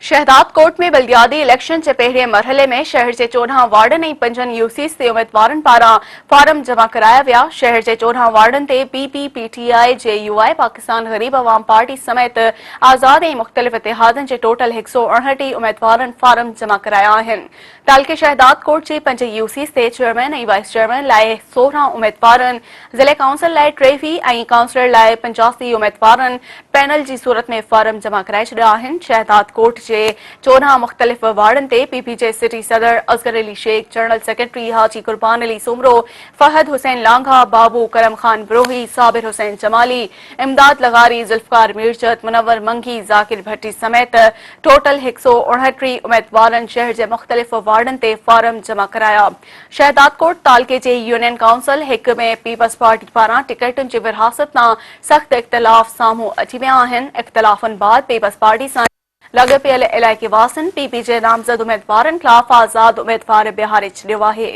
शहदाकोट में बल्दियाती इलेक्शन के पहिरें मरहले में शहर के 14 वार्डन और 5 यूसीज के उम्मीदवारन पारा फारम जमा कराया विया। शहर के 14 वार्डन ते पीपी, पीटीआई, जेयूआई, पाकिस्तान गरीब अवाम पार्टी समेत आजाद और मुख्तलिफ इतिहादन के टोटल 159 उम्मीदवारन फारम जमा कराया आहिनि। तालके शहदाकोट के 5 यूसीज ते चेयरमैन और वाइस चेयरमैन लाए 16 उम्मीदवारन, जिले काउंसिल लाए 23 और काउंसिलर लाए 85 उम्मीदवारन पैनल की सूरत में फारम जमा कराए छॾिया आहिनि। शहदाकोट के 14 मुख्तलिफ वार्डन ते पीपी जे सिटी सदर असगर अली शेख, जनरल सेक्रेटरी हाजी कुर्बान अली सुमरो, फहद हुसैन लांघा, बाबू करम खान ब्रोही, साबिर हुसैन जमाली, इमदाद लगारी, जुल्फकार मीरचद, मुनव्वर मंगी, जाकिर भट्टी समेत टोटल 159 उम्मीदवारन शहर के मुख्तलिफ वार्डन ते फारम जमा कराया। शहदाकोट तालके जे यूनियन काउंसिल 1 में पीपल्स पार्टी पारां टिकटन की विरासत न सख्त इख्तिलाफ सामू अची विया आहिनि। इख्तिलाफन बाद पीपल्स पार्टी सां लॻपियल इलाइक़े वासिन पीपी जे नामज़द उम्मीदवारन खिलाफ आज़ाद उम्मीदवार बिहारे छॾियो आहे।